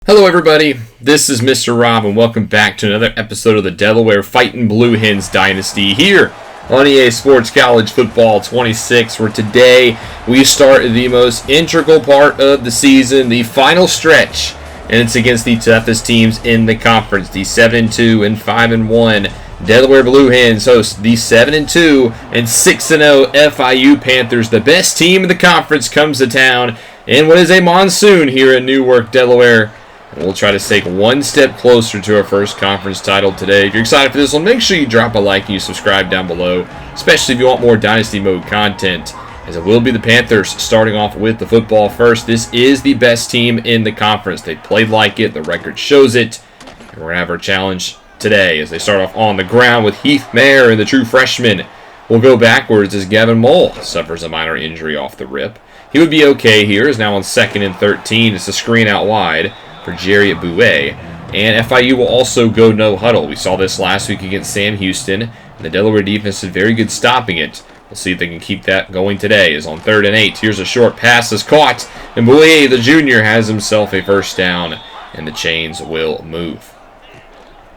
Hello everybody, this is Mr. Rob and welcome back to another episode of the Delaware Fightin Blue Hens Dynasty here on EA Sports College Football 26, where today we start the most integral part of the season, the final stretch, and it's against the toughest teams in the conference. The 7-2 and 5-1 Delaware Blue Hens host the 7-2 and 6-0 FIU Panthers. The best team in the conference comes to town in what is a monsoon here in Newark, Delaware. And we'll try to take one step closer to our first conference title today. If you're excited for this one, make sure you drop a like and you subscribe down below, especially if you want more Dynasty Mode content, as it will be the Panthers starting off with the football first. This is the best team in the conference. They played like it. The record shows it. And we're going to have our challenge today as they start off on the ground with Heath Mayer and the true freshman. We'll go backwards as Gavin Mole suffers a minor injury off the rip. He would be okay here. Is now on 2nd and 13. It's a screen out wide for Jerry Bouet, and FIU will also go no huddle. We saw this last week against Sam Houston, and the Delaware defense is very good stopping it. We'll see if they can keep that going today. Is on 3rd and 8. Here's a short pass that's caught, and Bouet, the junior, has himself a first down, and the chains will move.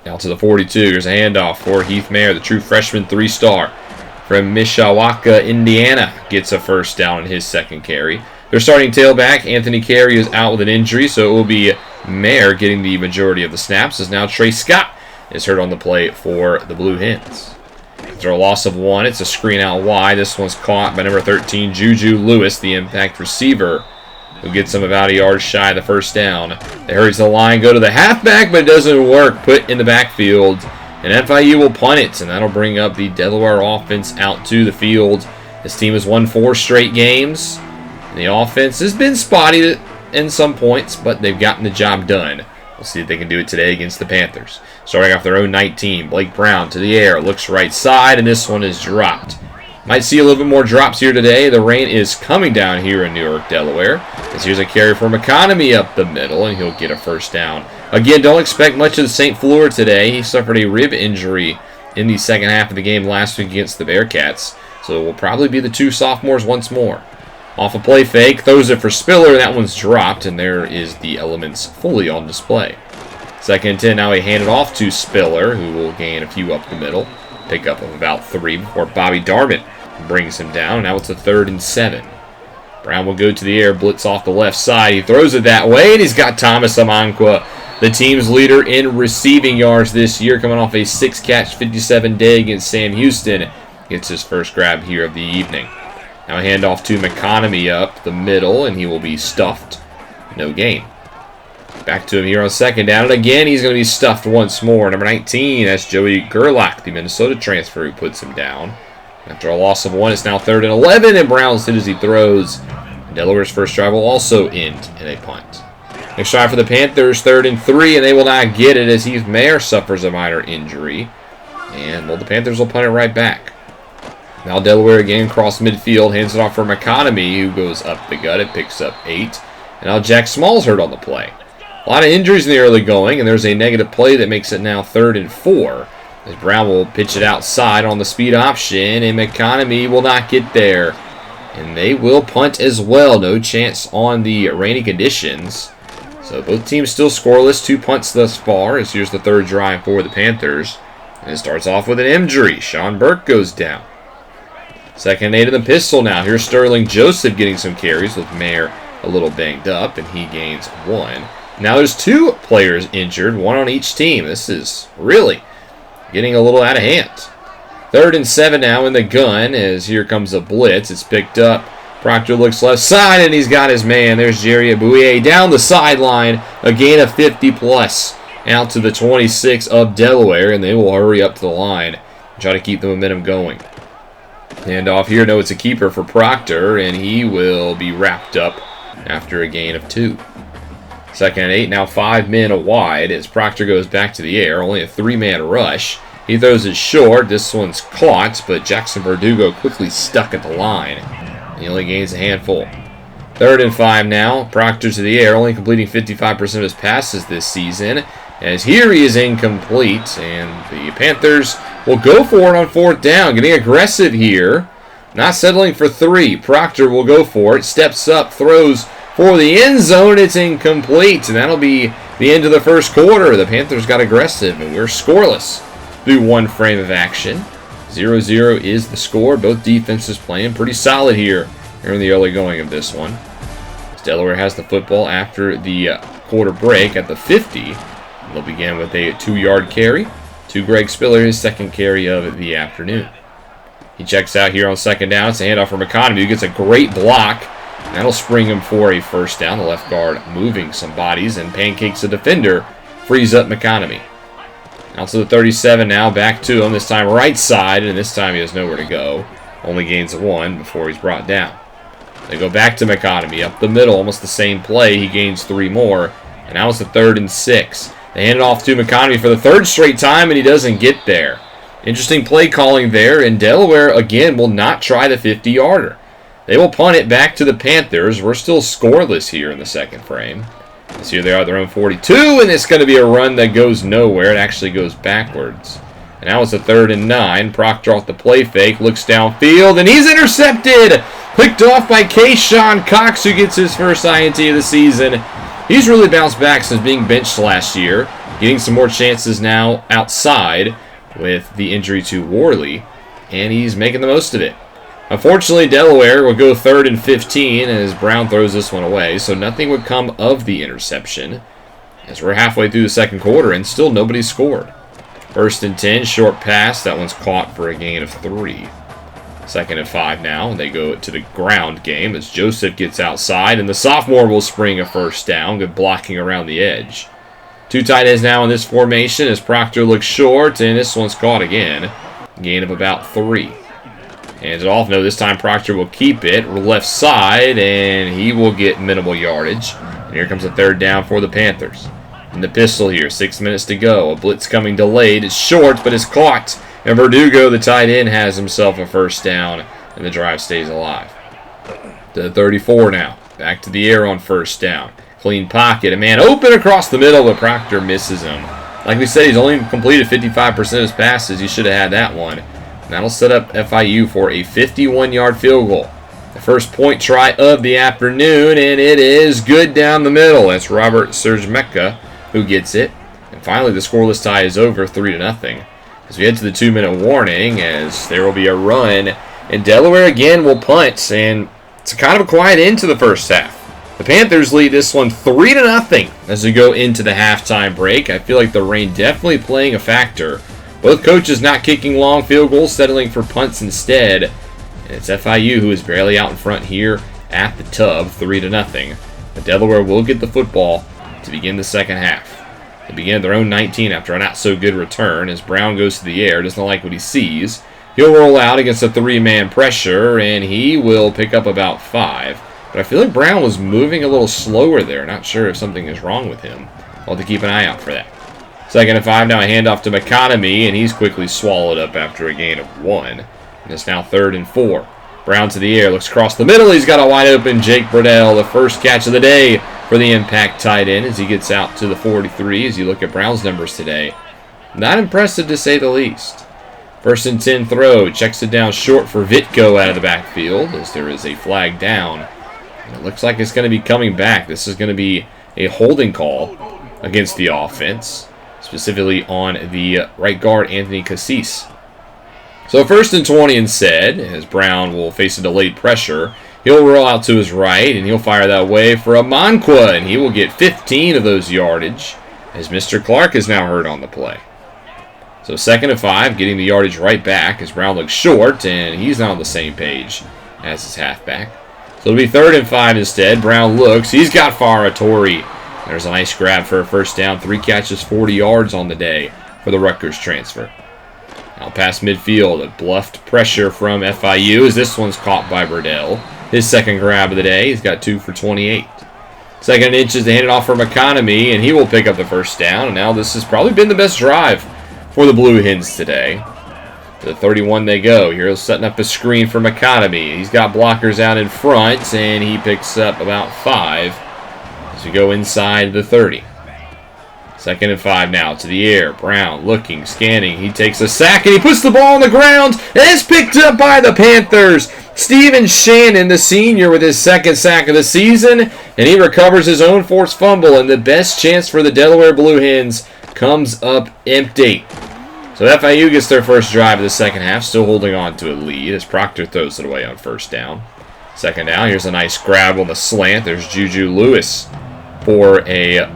Now to the 42. Here's a handoff for Heath Mayer, the true freshman 3-star from Mishawaka, Indiana, gets a first down in his second carry. Their starting tailback, Anthony Carey, is out with an injury, so it will be Mayer getting the majority of the snaps, as now Trey Scott is hurt on the play for the Blue Hens. After a loss of 1, it's a screen out wide. This one's caught by number 13, Juju Lewis, the impact receiver, who gets him about a yard shy of the first down. They hurry to the line, go to the halfback, but it doesn't work. Put in the backfield, and FIU will punt it, and that'll bring up the Delaware offense out to the field. This team has won 4 straight games. The offense has been spotty in some points, but they've gotten the job done. We'll see if they can do it today against the Panthers. Starting off their own 19, Blake Brown to the air, looks right side, and this one is dropped. Might see a little bit more drops here today. The rain is coming down here in Newark, Delaware. As here's a carry from Economy up the middle, and he'll get a first down. Again, don't expect much of the St. Fleur today. He suffered a rib injury in the second half of the game last week against the Bearcats, so it will probably be the 2 sophomores once more. Off a play fake, throws it for Spiller, and that one's dropped, and there is the elements fully on display. 2nd and 10, now he handed off to Spiller, who will gain a few up the middle. Pick up of about 3 before Bobby Darmott brings him down. Now it's a 3rd and 7. Brown will go to the air, blitz off the left side. He throws it that way, and he's got Thomas Amankwa, the team's leader in receiving yards this year, coming off a 6-catch, 57-day against Sam Houston. Gets his first grab here of the evening. Now a handoff to McConomy up the middle, and he will be stuffed. No gain. Back to him here on 2nd down, and again he's going to be stuffed once more. Number 19, that's Joey Gerlach, the Minnesota transfer, who puts him down. After a loss of 1, it's now 3rd and 11, and Brown's hit as he throws. Delaware's first drive will also end in a punt. Next drive for the Panthers, 3rd and 3, and they will not get it as Heath Mayer suffers a minor injury. And, well, the Panthers will punt it right back. Now Delaware again across midfield, hands it off for McConomy, who goes up the gut. It picks up 8. And now Jack Small's hurt on the play. A lot of injuries in the early going, and there's a negative play that makes it now 3rd and 4. As Brown will pitch it outside on the speed option, and McConomy will not get there. And they will punt as well. No chance on the rainy conditions. So both teams still scoreless. 2 punts thus far, as here's the 3rd drive for the Panthers. And it starts off with an injury. Sean Burke goes down. 2nd and 8 in the pistol now. Here's Sterling Joseph getting some carries with Mayer a little banged up, and he gains 1. Now there's 2 players injured, 1 on each team. This is really getting a little out of hand. 3rd and 7 now in the gun, as here comes a blitz. It's picked up. Proctor looks left side, and he's got his man. There's Jerry Bouet down the sideline. A gain of 50-plus out to the 26 of Delaware, and they will hurry up to the line and try to keep the momentum going. Hand off here. No, it's a keeper for Proctor, and he will be wrapped up after a gain of 2. 2nd and 8, now 5 men wide as Proctor goes back to the air. Only a 3-man rush. He throws it short. This one's caught, but Jackson Verdugo quickly stuck at the line. He only gains a handful. 3rd and 5 now. Proctor to the air, only completing 55% of his passes this season. As here he is incomplete, and the Panthers will go for it on 4th down. Getting aggressive here. Not settling for 3. Proctor will go for it. Steps up, throws for the end zone. It's incomplete, and that'll be the end of the first quarter. The Panthers got aggressive, and we're scoreless through one frame of action. 0-0 is the score. Both defenses playing pretty solid here in the early going of this one. Delaware has the football after the quarter break at the 50. They'll begin with a 2-yard carry to Greg Spiller, his second carry of the afternoon. He checks out here on second down. It's a handoff from Economy, who gets a great block. That'll spring him for a first down. The left guard moving some bodies and pancakes the defender. Frees up McConomy. Out to the 37 now. Back to him. This time right side. And this time he has nowhere to go. Only gains 1 before he's brought down. They go back to McConomy. Up the middle. Almost the same play. He gains 3 more. And now it's the 3rd and 6. They hand it off to McConomy for the 3rd straight time. And he doesn't get there. Interesting play calling there. And Delaware, again, will not try the 50-yarder. They will punt it back to the Panthers. We're still scoreless here in the second frame. As here they are at their own 42, and it's going to be a run that goes nowhere. It actually goes backwards. And now it's a 3rd and 9. Proctor off the play fake, looks downfield, and he's intercepted! Picked off by Kayshawn Cox, who gets his first INT of the season. He's really bounced back since being benched last year, getting some more chances now outside with the injury to Worley, and he's making the most of it. Unfortunately, Delaware will go 3rd and 15 as Brown throws this one away, so nothing would come of the interception. As we're halfway through the second quarter and still nobody scored. 1st and 10, short pass. That one's caught for a gain of 3. 2nd and 5 now. They go to the ground game as Joseph gets outside, and the sophomore will spring a first down. Good blocking around the edge. 2 tight ends now in this formation as Proctor looks short, and this one's caught again. Gain of about 3. Hands it off. No, this time Proctor will keep it. Left side, and he will get minimal yardage. And here comes a 3rd down for the Panthers. In the pistol here, 6 minutes to go. A blitz coming delayed. It's short, but it's caught. And Verdugo, the tight end, has himself a first down, and the drive stays alive. To the 34 now. Back to the air on first down. Clean pocket. A man open across the middle, but Proctor misses him. Like we said, he's only completed 55% of his passes. He should have had that one. That'll set up FIU for a 51-yard field goal. The first point try of the afternoon, and it is good down the middle. That's Robert Serjmeka who gets it. And finally, the scoreless tie is over, 3-0. As we head to the 2-minute warning, as there will be a run, and Delaware again will punt, and it's kind of a quiet end to the first half. The Panthers lead this one 3-0 as we go into the halftime break. I feel like the rain definitely playing a factor. Both coaches not kicking long field goals, settling for punts instead. And it's FIU who is barely out in front here at the tub, 3-0. But Delaware will get the football to begin the second half. They begin at their own 19 after a not-so-good return as Brown goes to the air, doesn't like what he sees. He'll roll out against a 3-man pressure, and he will pick up about 5. But I feel like Brown was moving a little slower there. Not sure if something is wrong with him. I'll have to keep an eye out for that. 2nd and 5, now a handoff to McConomy, and he's quickly swallowed up after a gain of 1. And it's now 3rd and 4. Brown to the air, looks across the middle. He's got a wide open Jake Burdell, the first catch of the day for the impact tight end as he gets out to the 43 as you look at Brown's numbers today. Not impressive to say the least. 1st and 10 throw, checks it down short for Vitko out of the backfield as there is a flag down. And it looks like it's going to be coming back. This is going to be a holding call against the offense, specifically on the right guard, Anthony Cassis. So 1st and 20 instead, as Brown will face a delayed pressure. He'll roll out to his right, and he'll fire that way for Amanqua, and he will get 15 of those yardage, as Mr. Clark is now hurt on the play. So 2nd and 5, getting the yardage right back, as Brown looks short, and he's not on the same page as his halfback. So it'll be 3rd and 5 instead. Brown looks. He's got Faratori. There's a nice grab for a first down. 3 catches, 40 yards on the day for the Rutgers transfer. Now past midfield, a bluffed pressure from FIU as this one's caught by Burdell. His second grab of the day. He's got 2 for 28. 2nd and inches to hand it off for McConomy, and he will pick up the first down. And now this has probably been the best drive for the Blue Hens today. To the 31 they go. Here's setting up a screen for McConomy. He's got blockers out in front, and he picks up about 5 as we go inside the 30. 2nd and 5 now to the air. Brown looking, scanning. He takes a sack and he puts the ball on the ground. And it's picked up by the Panthers. Steven Shannon, the senior, with his 2nd sack of the season. And he recovers his own forced fumble. And the best chance for the Delaware Blue Hens comes up empty. So FIU gets their first drive of the second half, still holding on to a lead as Proctor throws it away on 1st down. 2nd down, here's a nice grab on the slant. There's Juju Lewis for a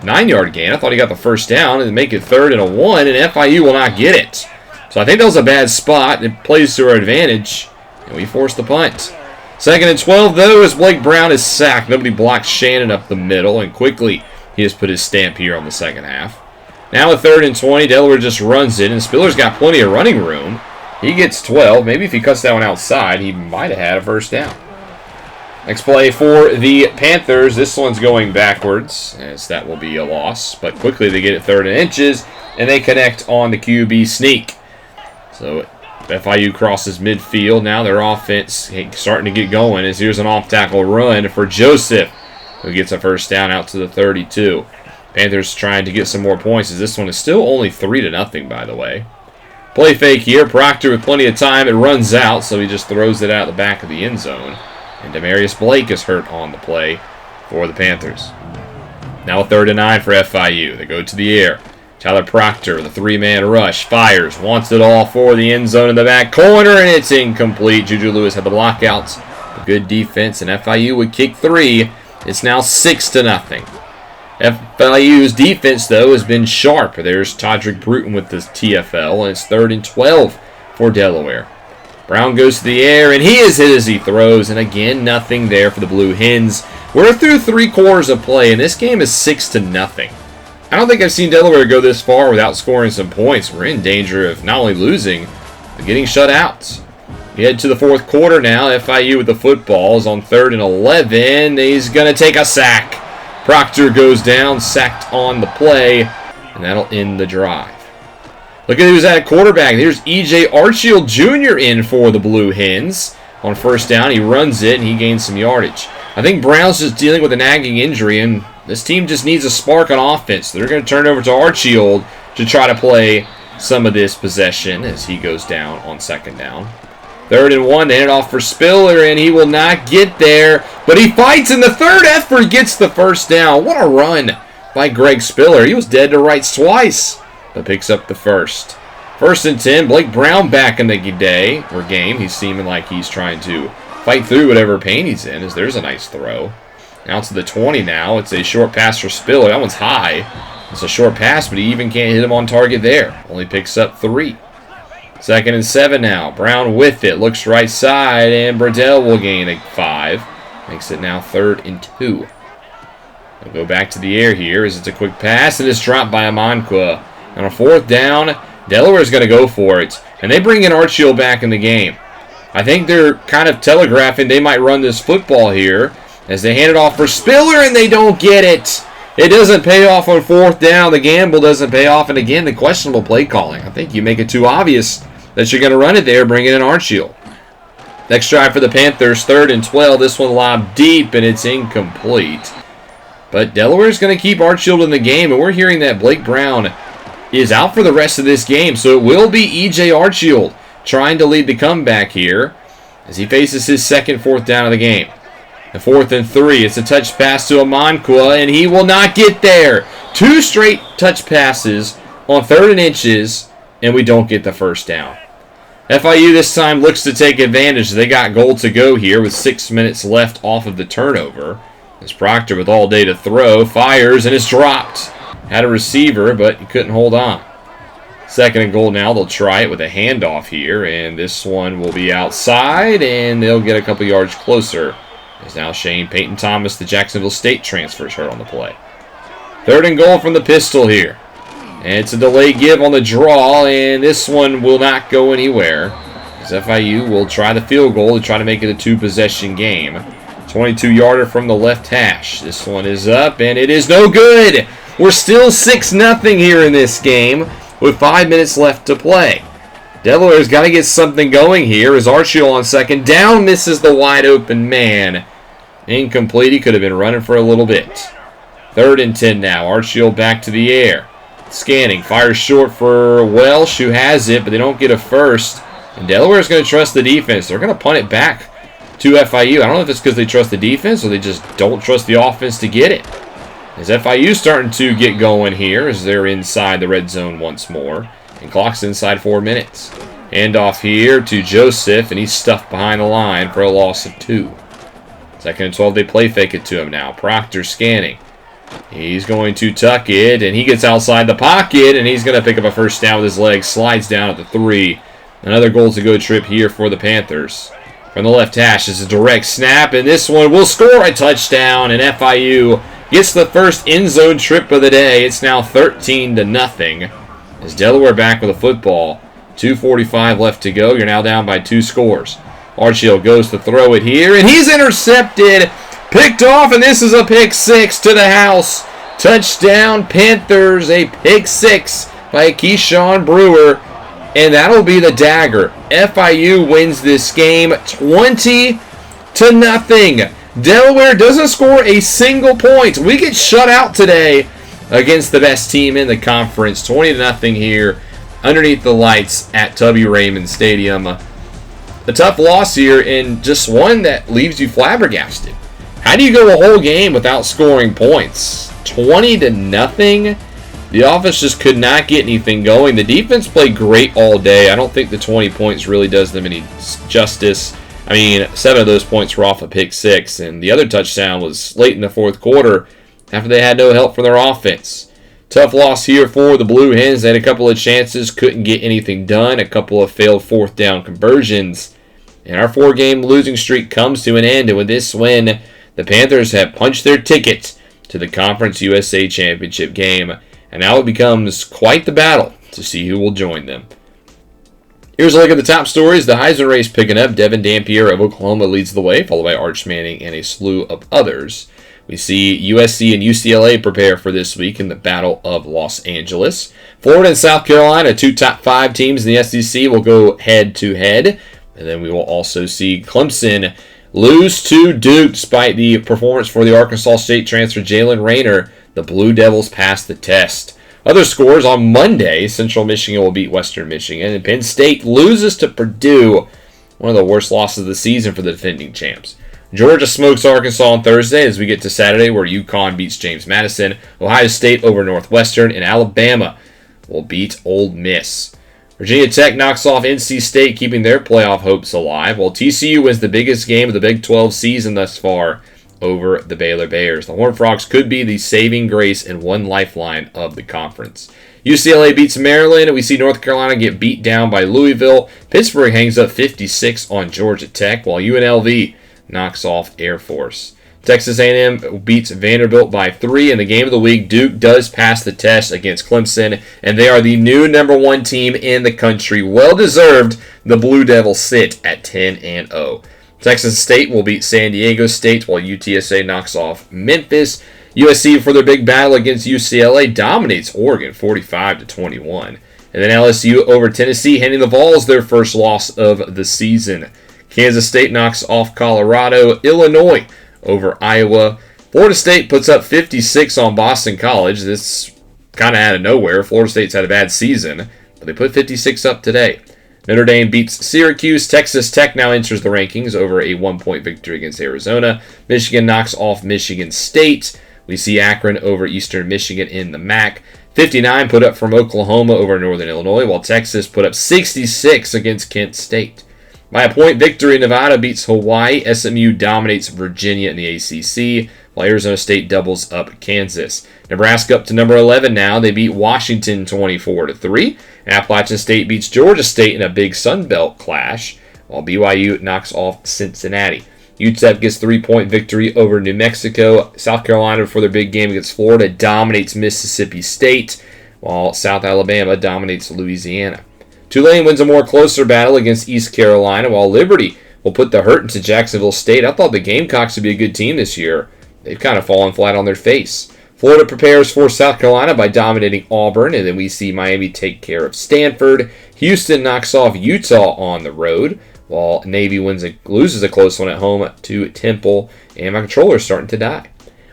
9-yard gain. I thought he got the 1st down and make it 3rd and 1, and FIU will not get it. So I think that was a bad spot. It plays to our advantage, and we force the punt. 2nd and 12, though, as Blake Brown is sacked. Nobody blocks Shannon up the middle, and quickly he has put his stamp here on the second half. Now a 3rd and 20, Delaware just runs it, and Spiller's got plenty of running room. He gets 12. Maybe if he cuts that one outside, he might have had a 1st down. Next play for the Panthers. This one's going backwards, as that will be a loss. But quickly they get it 3rd and inches, and they connect on the QB sneak. So FIU crosses midfield. Now their offense starting to get going, as here's an off-tackle run for Joseph, who gets a 1st down out to the 32. Panthers trying to get some more points, as this one is still only 3-0, by the way. Play fake here. Proctor with plenty of time. It runs out, so he just throws it out the back of the end zone. And Demarius Blake is hurt on the play for the Panthers. Now a 3rd and 9 for FIU. They go to the air. Tyler Proctor with a 3-man rush. Fires. Wants it all for the end zone in the back corner, and it's incomplete. Juju Lewis had the blockouts. Good defense, and FIU would kick 3. It's now 6-0. FIU's defense, though, has been sharp. There's Todrick Bruton with the TFL, and it's 3rd and 12 for Delaware. Brown goes to the air, and he is hit as he throws, and again, nothing there for the Blue Hens. We're through 3 quarters of play, and this game is 6-0. I don't think I've seen Delaware go this far without scoring some points. We're in danger of not only losing, but getting shut out. We head to the 4th quarter now. FIU with the football is on 3rd and 11. He's going to take a sack. Proctor goes down, sacked on the play, and that'll end the drive. Look at who's at quarterback. Here's E.J. Archield Jr. in for the Blue Hens. On 1st down, he runs it, and he gains some yardage. I think Brown's just dealing with a nagging injury, and this team just needs a spark on offense. They're going to turn it over to Archield to try to play some of this possession as he goes down on 2nd down. 3rd and 1, they hand it off for Spiller, and he will not get there. But he fights, and the 3rd effort gets the 1st down. What a run by Greg Spiller. He was dead to rights twice, but picks up the 1st. 1st and 10, Blake Brown back in the game. He's seeming like he's trying to fight through whatever pain he's in, as there's a nice throw. Now to the 20 now. It's a short pass for Spiller. That one's high. It's a short pass, but he even can't hit him on target there. Only picks up 3. 2nd and 7 now. Brown with it. Looks right side, and Burdell will gain a 5. Makes it now 3rd and 2. They'll go back to the air here as it's a quick pass, and it's dropped by Amanqua. On a 4th down, Delaware's going to go for it. And they bring in Archield back in the game. I think they're kind of telegraphing they might run this football here as they hand it off for Spiller, and they don't get it. It doesn't pay off on 4th down. The gamble doesn't pay off. And again, the questionable play calling. I think you make it too obvious that you're going to run it there, bring in Archield. Next drive for the Panthers, 3rd and 12. This one lobbed deep, and it's incomplete. But Delaware's going to keep Archield in the game, and we're hearing that Blake Brown is out for the rest of this game. So it will be E.J. Archield trying to lead the comeback here as he faces his 2nd 4th down of the game. The 4th and 3. It's a touch pass to Amanqua, and he will not get there. 2 straight touch passes on 3rd and inches, and we don't get the 1st down. FIU this time looks to take advantage. They got goal to go here with 6 minutes left off of the turnover. As Proctor with all day to throw, fires, and it's dropped. Had a receiver, but he couldn't hold on. 2nd and goal now. They'll try it with a handoff here, and this one will be outside, and they'll get a couple yards closer. As now Shane Peyton Thomas, the Jacksonville State transfer, is hurt on the play. 3rd and goal from the pistol here. And it's a delay give on the draw, and this one will not go anywhere. As FIU will try the field goal to try to make it a 2-possession game. 22-yarder from the left hash. This one is up, and it is no good. We're still 6-0 here in this game with 5 minutes left to play. Delaware's got to get something going here as Archield on 2nd down misses the wide open man. Incomplete. He could have been running for a little bit. 3rd and 10 now. Archfield back to the air. Scanning. Fires short for Welsh, who has it, but they don't get a first. And Delaware's going to trust the defense. They're going to punt it back to FIU. I don't know if it's because they trust the defense or they just don't trust the offense to get it. As FIU starting to get going here as they're inside the red zone once more. And clock's inside 4 minutes. Handoff here to Joseph, and he's stuffed behind the line for a loss of 2. 2nd and 12, they play fake it to him now. Proctor scanning. He's going to tuck it, and he gets outside the pocket, and he's going to pick up a first down with his legs. Slides down at the 3. Another goal-to-go trip here for the Panthers. From the left hash is a direct snap, and this one will score a touchdown, and FIU gets the first end-zone trip of the day. It's now 13-0 as Delaware back with the football. 2:45 left to go. You're now down by 2 scores. Archfield goes to throw it here, and he's intercepted. Picked off, and this is a pick 6 to the house. Touchdown, Panthers. A pick 6 by Keyshawn Brewer. And that'll be the dagger. FIU wins this game 20-0. Delaware doesn't score a single point. We get shut out today against the best team in the conference. 20-0 here underneath the lights at W. Raymond Stadium. A tough loss here, and just one that leaves you flabbergasted. How do you go a whole game without scoring points? 20-0. The offense just could not get anything going. The defense played great all day. I don't think the 20 points really does them any justice. I mean, 7 of those points were off a pick 6, and the other touchdown was late in the 4th quarter after they had no help from their offense. Tough loss here for the Blue Hens. They had a couple of chances, couldn't get anything done. A couple of failed 4th down conversions. And our 4-game losing streak comes to an end, and with this win, the Panthers have punched their ticket to the Conference USA Championship game, and now it becomes quite the battle to see who will join them. Here's a look at the top stories. The Heisman race picking up. Devin Dampier of Oklahoma leads the way, followed by Arch Manning and a slew of others. We see USC and UCLA prepare for this week in the Battle of Los Angeles. Florida and South Carolina, 2 top 5 teams in the SEC, will go head-to-head. And then we will also see Clemson lose to Duke despite the performance for the Arkansas State transfer Jalen Rayner. The Blue Devils pass the test. Other scores on Monday, Central Michigan will beat Western Michigan, and Penn State loses to Purdue, one of the worst losses of the season for the defending champs. Georgia smokes Arkansas on Thursday as we get to Saturday where UConn beats James Madison, Ohio State over Northwestern, and Alabama will beat Ole Miss. Virginia Tech knocks off NC State, keeping their playoff hopes alive, while TCU wins the biggest game of the Big 12 season thus far over the Baylor Bears. The Horned Frogs could be the saving grace and one lifeline of the conference. UCLA beats Maryland, and we see North Carolina get beat down by Louisville. Pittsburgh hangs up 56 on Georgia Tech, while UNLV knocks off Air Force. Texas A&M beats Vanderbilt by 3 in the game of the week. Duke does pass the test against Clemson, and they are the new number 1 team in the country. Well deserved. The Blue Devils sit at 10-0. Texas State will beat San Diego State, while UTSA knocks off Memphis. USC, for their big battle against UCLA, dominates Oregon 45-21. And then LSU over Tennessee, handing the Vols their first loss of the season. Kansas State knocks off Colorado. Illinois over Iowa. Florida State puts up 56 on Boston College. This kind of out of nowhere. Florida State's had a bad season, but they put 56 up today. Notre Dame beats Syracuse. Texas Tech now enters the rankings over a 1-point victory against Arizona. Michigan knocks off Michigan State. We see Akron over Eastern Michigan in the MAC. 59 put up from Oklahoma over Northern Illinois, while Texas put up 66 against Kent State. By a point victory, Nevada beats Hawaii. SMU dominates Virginia in the ACC, while Arizona State doubles up Kansas. Nebraska up to number 11 now. They beat Washington 24-3. Appalachian State beats Georgia State in a big Sun Belt clash, while BYU knocks off Cincinnati. UTEP gets 3-point victory over New Mexico. South Carolina, for their big game against Florida, dominates Mississippi State, while South Alabama dominates Louisiana. Tulane wins a more closer battle against East Carolina, while Liberty will put the hurt into Jacksonville State. I thought the Gamecocks would be a good team this year. They've kind of fallen flat on their face. Florida prepares for South Carolina by dominating Auburn, and then we see Miami take care of Stanford. Houston knocks off Utah on the road, while Navy loses a close one at home to Temple, and my controller's starting to die.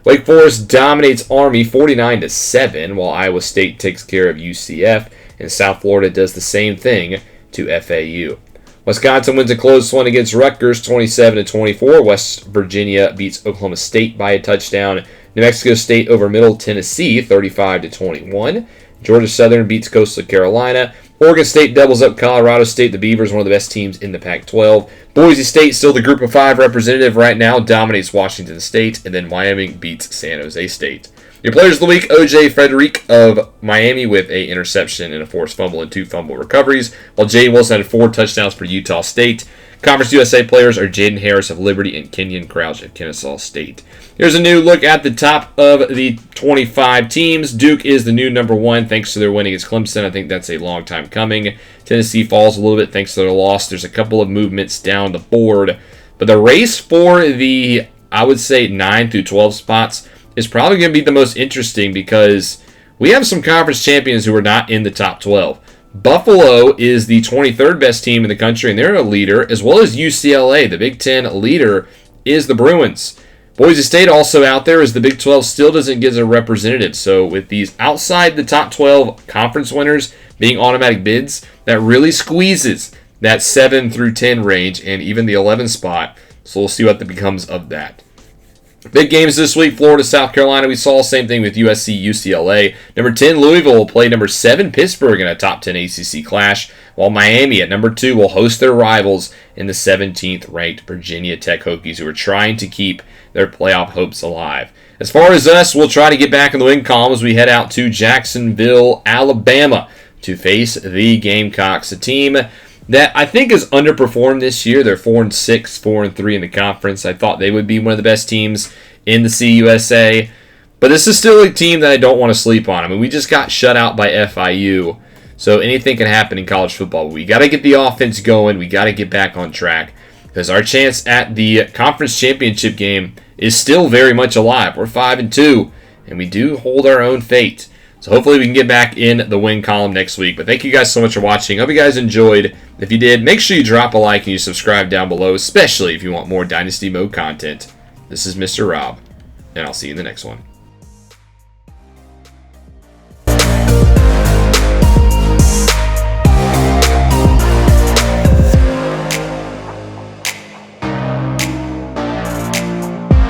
Wake Forest dominates Army 49-7, while Iowa State takes care of UCF, and South Florida does the same thing to FAU. Wisconsin wins a close one against Rutgers 27-24. West Virginia beats Oklahoma State by a touchdown. New Mexico State over Middle Tennessee 35-21. Georgia Southern beats Coastal Carolina. Oregon State doubles up Colorado State. The Beavers, one of the best teams in the Pac-12. Boise State, still the Group of 5 representative right now, dominates Washington State. And then Wyoming beats San Jose State. Your players of the week, O.J. Frederick of Miami with an interception and a forced fumble and 2 fumble recoveries, while Jaden Wilson had 4 touchdowns for Utah State. Conference USA players are Jaden Harris of Liberty and Kenyon Crouch of Kennesaw State. Here's a new look at the top of the 25 teams. Duke is the new number 1 thanks to their win against Clemson. I think that's a long time coming. Tennessee falls a little bit thanks to their loss. There's a couple of movements down the board. But the race for the, I would say, 9 through 12 spots is probably going to be the most interesting because we have some conference champions who are not in the top 12. Buffalo is the 23rd best team in the country, and they're a leader, as well as UCLA. The Big Ten leader is the Bruins. Boise State also out there as the Big 12 still doesn't get a representative. So with these outside the top 12 conference winners being automatic bids, that really squeezes that 7 through 10 range and even the 11 spot. So we'll see what becomes of that. Big games this week, Florida, South Carolina. We saw the same thing with USC, UCLA. Number 10, Louisville will play number 7, Pittsburgh in a top 10 ACC clash, while Miami at number 2 will host their rivals in the 17th ranked Virginia Tech Hokies, who are trying to keep their playoff hopes alive. As far as us, we'll try to get back in the win column as we head out to Jacksonville, Alabama to face the Gamecocks, a team that I think has underperformed this year. They're 4-6, 4-3 in the conference. I thought they would be one of the best teams in the CUSA. But this is still a team that I don't want to sleep on. I mean, we just got shut out by FIU. So anything can happen in college football. We got to get the offense going. We got to get back on track. Because our chance at the conference championship game is still very much alive. We're 5-2. And we do hold our own fate. So hopefully we can get back in the win column next week. But thank you guys so much for watching. Hope you guys enjoyed. If you did, make sure you drop a like and you subscribe down below, especially if you want more Dynasty Mode content. This is Mr. Rob, and I'll see you in the next one.